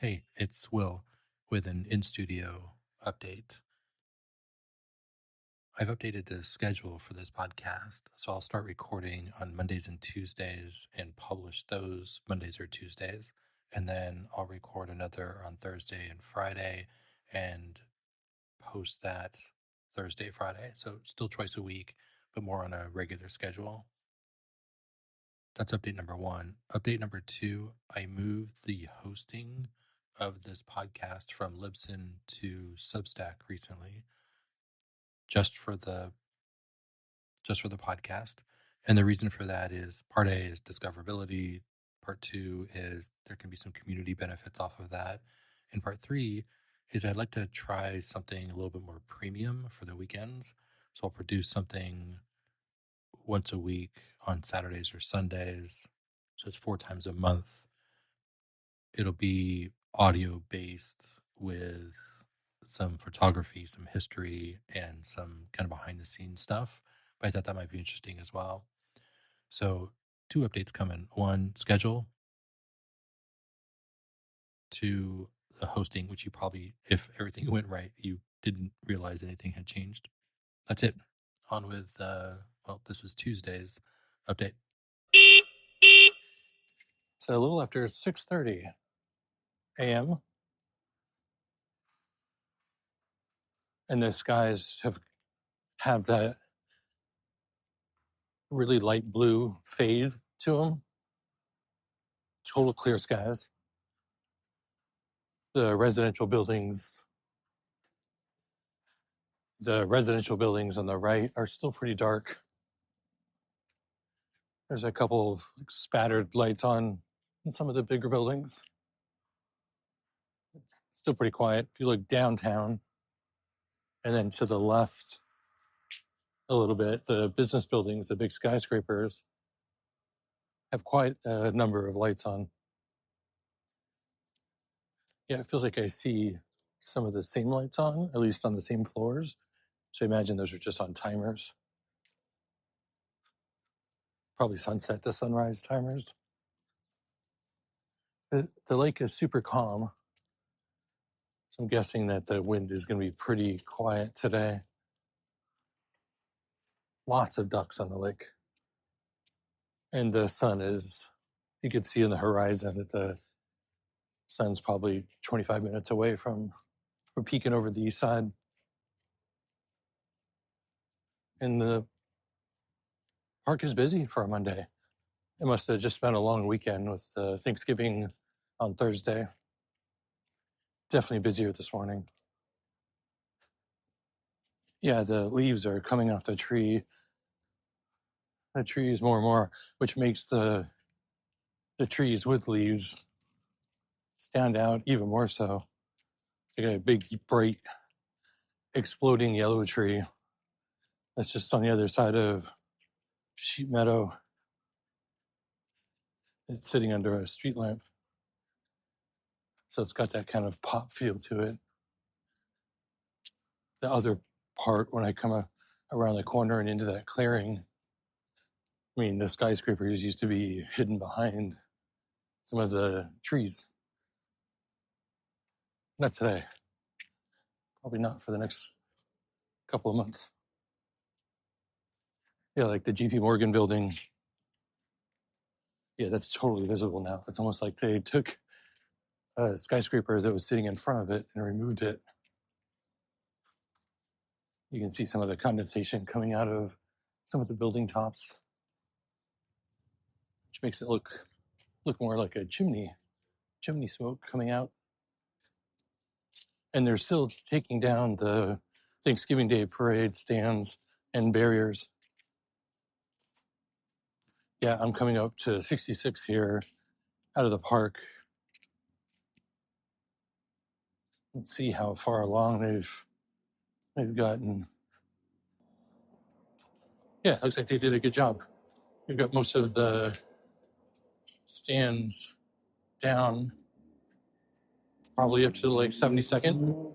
Hey, it's Will with an in-studio update. I've updated the schedule for this podcast, so I'll start recording on Mondays and Tuesdays and publish those Mondays or Tuesdays. And then I'll record another on Thursday and Friday and post that Thursday, Friday. So still twice a week, but more on a regular schedule. That's update number one. Update number two, I moved the hosting of this podcast from Libsyn to Substack recently, just for the podcast. And the reason for that is part A is discoverability, part two is there can be some community benefits off of that, and part three is I'd like to try something a little bit more premium for the weekends. So I'll produce something once a week on Saturdays or Sundays. So it's 4 times a month. It'll be audio based with some photography, some history, and some kind of behind the scenes stuff. But I thought that might be interesting as well. So, two updates coming. One, schedule. Two, the hosting, which you probably, if everything went right, you didn't realize anything had changed. That's it. On with, this is Tuesday's update. So a little after 6:30 a.m. and the skies have that really light blue fade to them. Total clear skies. The residential buildings on the right are still pretty dark. There's a couple of spattered lights on in some of the bigger buildings. It's still pretty quiet. If you look downtown and then to the left a little bit, the business buildings, the big skyscrapers, have quite a number of lights on. Yeah, it feels like I see some of the same lights on, at least on the same floors. So I imagine those are just on timers. Probably sunset to sunrise timers. The lake is super calm. So I'm guessing that the wind is going to be pretty quiet today. Lots of ducks on the lake. And the sun is, you could see in the horizon that the sun's probably 25 minutes away from peeking over the east side. And the park is busy for a Monday. It must have just been a long weekend with Thanksgiving on Thursday. Definitely busier this morning. Yeah, the leaves are coming off the tree. The trees more and more, which makes the trees with leaves stand out even more so. You got a big, bright, exploding yellow tree that's just on the other side of Sheep Meadow. It's sitting under a street lamp. So it's got that kind of pop feel to it. The other part, when I come around the corner and into that clearing, I mean, the skyscrapers used to be hidden behind some of the trees. Not today. Probably not for the next couple of months. Yeah, like the JP Morgan building. Yeah, that's totally visible now. It's almost like they took a skyscraper that was sitting in front of it and removed it. You can see some of the condensation coming out of some of the building tops, which makes it look more like a chimney smoke coming out. And they're still taking down the Thanksgiving Day parade stands and barriers. Yeah, I'm coming up to 66 here out of the park. Let's see how far along they've gotten. Yeah, looks like they did a good job. We've got most of the stands down, probably up to like 72nd.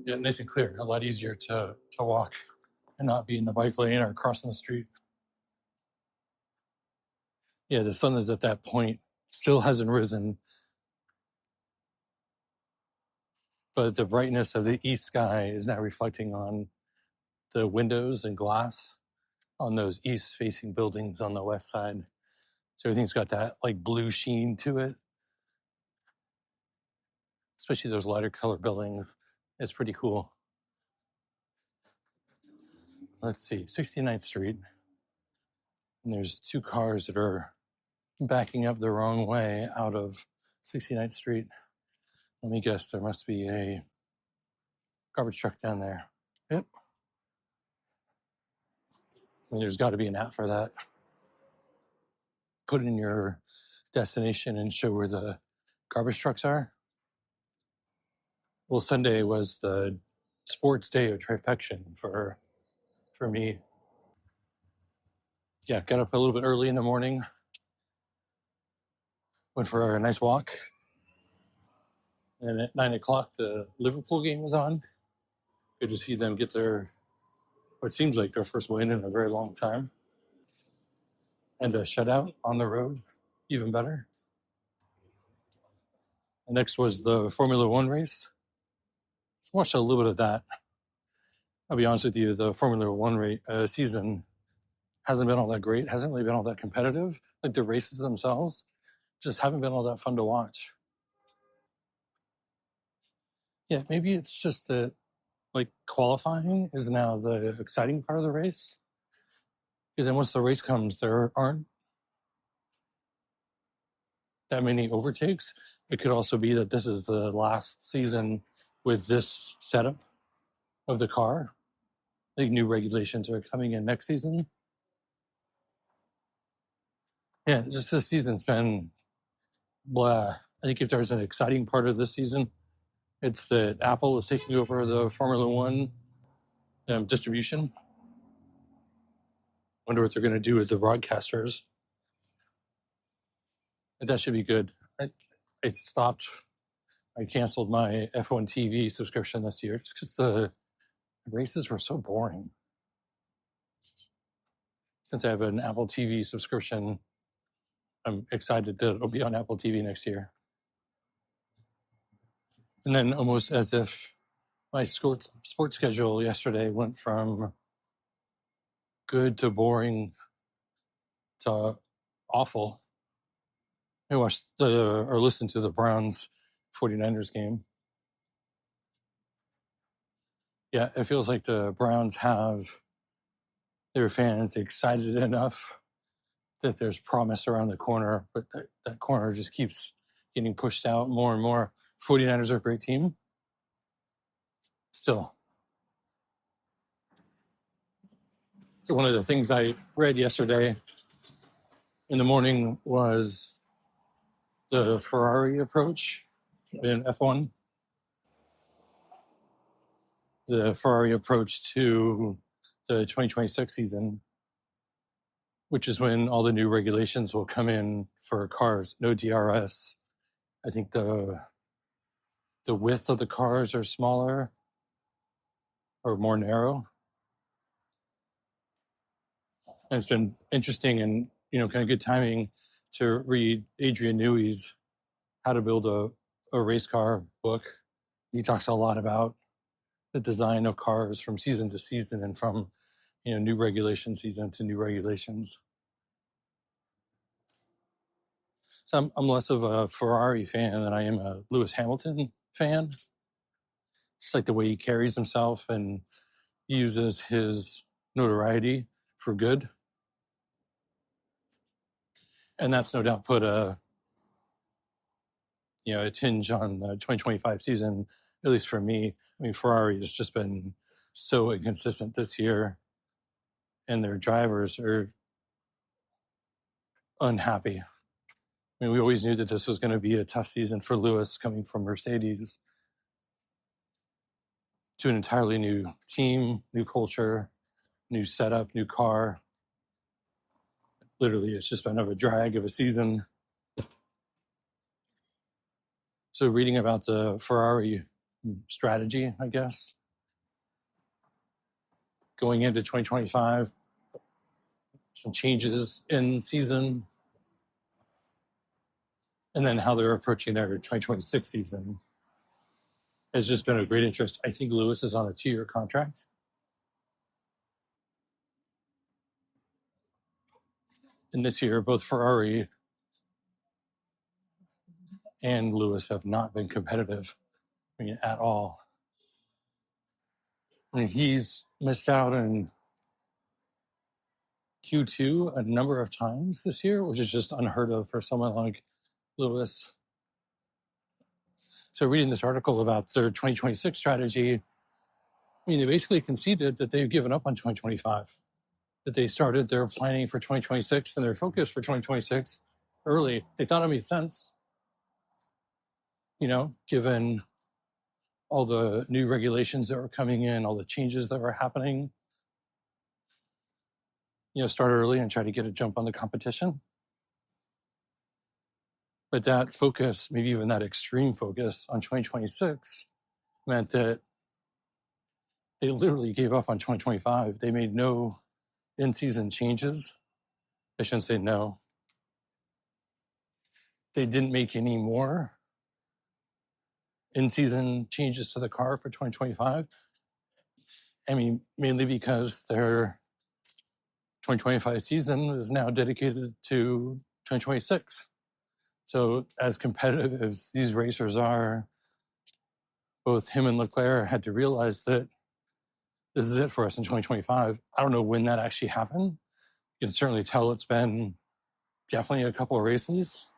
Yeah, nice and clear. A lot easier to walk. and not be in the bike lane or crossing the street. Yeah, the sun is at that point, still hasn't risen, but the brightness of the east sky is now reflecting on the windows and glass on those east facing buildings on the west side. So everything's got that like blue sheen to it, especially those lighter color buildings. It's pretty cool. Let's see, 69th Street. And there's two cars that are backing up the wrong way out of 69th Street. Let me guess, there must be a garbage truck down there. Yep. I mean, there's got to be an app for that. Put in your destination and show where the garbage trucks are. Well, Sunday was the sports day of trifection for me. Yeah, got up a little bit early in the morning, went for a nice walk, and at 9 o'clock the Liverpool game was on. Good to see them get what seems like their first win in a very long time, and a shutout on the road, even better. And next was the Formula One race. Let's watch a little bit of that. I'll be honest with you, the Formula One season hasn't been all that great, hasn't really been all that competitive. Like the races themselves just haven't been all that fun to watch. Yeah, maybe it's just that like qualifying is now the exciting part of the race. Because then once the race comes, there aren't that many overtakes. It could also be that this is the last season with this setup of the car. Like new regulations are coming in next season. Yeah, just this season's been blah. I think if there's an exciting part of this season, it's that Apple is taking over the Formula One distribution. Wonder what they're going to do with the broadcasters. But that should be good. I canceled my F1 TV subscription this year just because the races were so boring. Since I have an Apple TV subscription, I'm excited that it'll be on Apple TV next year. And then almost as if my sports schedule yesterday went from good to boring to awful. I watched or listened to the Browns 49ers game. Yeah, it feels like the Browns have their fans excited enough that there's promise around the corner, but that corner just keeps getting pushed out more and more. 49ers are a great team. Still. So one of the things I read yesterday in the morning was the Ferrari approach in F1. The Ferrari approach to the 2026 season, which is when all the new regulations will come in for cars, no DRS. I think the width of the cars are smaller or more narrow. And it's been interesting and, kind of good timing to read Adrian Newey's How to Build a Race Car book. He talks a lot about the design of cars from season to season and from, new regulation season to new regulations. So I'm less of a Ferrari fan than I am a Lewis Hamilton fan. It's like the way he carries himself and uses his notoriety for good. And that's no doubt put a tinge on the 2025 season, at least for me. I mean, Ferrari has just been so inconsistent this year, and their drivers are unhappy. I mean, we always knew that this was going to be a tough season for Lewis coming from Mercedes to an entirely new team, new culture, new setup, new car. Literally, it's just been a drag of a season. So reading about the Ferrari strategy, I guess, going into 2025, some changes in season, and then how they're approaching their 2026 season has just been of great interest. I think Lewis is on a 2-year contract. And this year, both Ferrari and Lewis have not been competitive, at all. He's missed out in Q2 a number of times this year, which is just unheard of for someone like Lewis. So reading this article about their 2026 strategy, they basically conceded that they've given up on 2025, that they started their planning for 2026 and their focus for 2026 early. They thought it made sense, given all the new regulations that were coming in, all the changes that were happening. Start early and try to get a jump on the competition. But that focus, maybe even that extreme focus on 2026, meant that they literally gave up on 2025. They made no in-season changes. I shouldn't say no. They didn't make any more in-season changes to the car for 2025. Mainly because their 2025 season is now dedicated to 2026. So as competitive as these racers are, both him and Leclerc had to realize that this is it for us in 2025. I don't know when that actually happened. You can certainly tell it's been definitely a couple of races.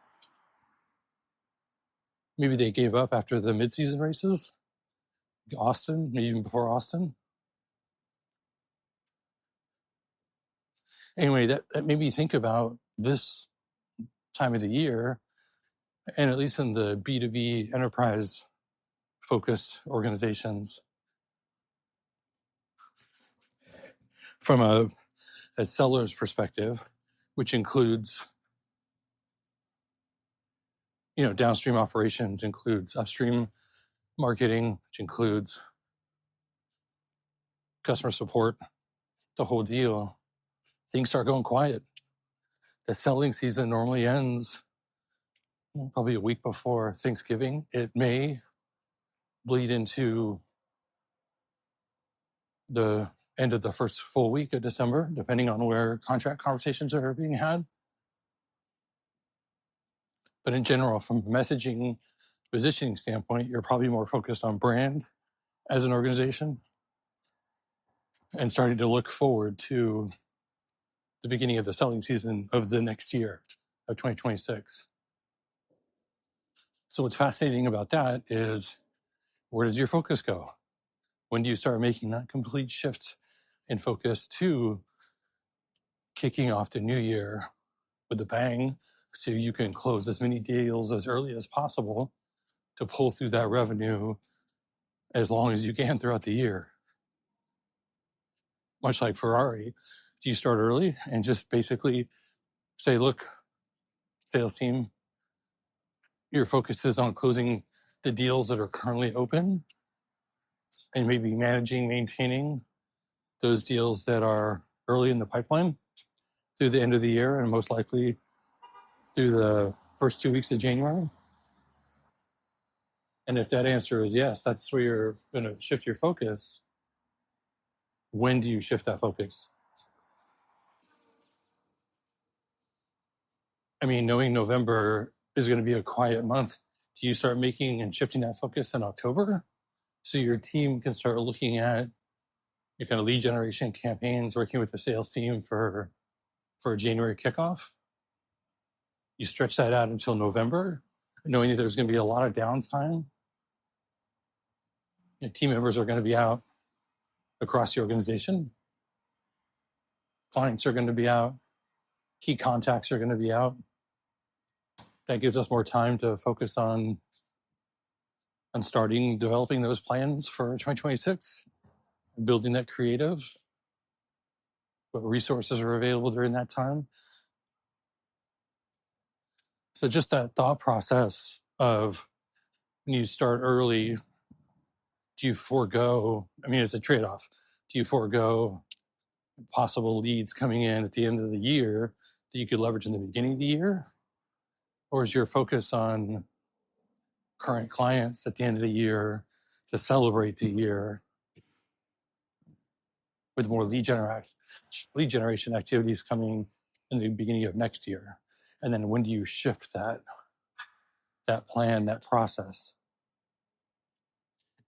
Maybe they gave up after the mid-season races. Austin, maybe even before Austin. Anyway, that made me think about this time of the year, and at least in the B2B enterprise-focused organizations, from a seller's perspective, which includes, downstream operations, includes upstream marketing, which includes customer support, the whole deal. Things start going quiet. The selling season normally ends probably a week before Thanksgiving. It may bleed into the end of the first full week of December, depending on where contract conversations are being had. But in general, from a messaging, positioning standpoint, you're probably more focused on brand as an organization and starting to look forward to the beginning of the selling season of the next year of 2026. So what's fascinating about that is, where does your focus go? When do you start making that complete shift in focus to kicking off the new year with a bang, so you can close as many deals as early as possible to pull through that revenue as long as you can throughout the year? Much like Ferrari, do you start early and just basically say, look, sales team, your focus is on closing the deals that are currently open and maybe managing, maintaining those deals that are early in the pipeline through the end of the year and most likely through the first 2 weeks of January? And if that answer is yes, that's where you're going to shift your focus. When do you shift that focus? Knowing November is going to be a quiet month, do you start making and shifting that focus in October so your team can start looking at your kind of lead generation campaigns, working with the sales team for a January kickoff? You stretch that out until November, knowing that there's going to be a lot of downtime. Your team members are going to be out across the organization. Clients are going to be out. Key contacts are going to be out. That gives us more time to focus on starting developing those plans for 2026, building that creative. What resources are available during that time? So just that thought process of, when you start early, do you forego, it's a trade-off. Do you forego possible leads coming in at the end of the year that you could leverage in the beginning of the year? Or is your focus on current clients at the end of the year to celebrate the year with more lead generation activities coming in the beginning of next year? And then when do you shift that plan, that process?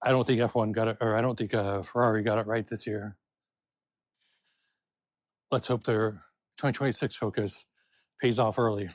I don't think F1 got it, or I don't think Ferrari got it right this year. Let's hope their 2026 focus pays off early.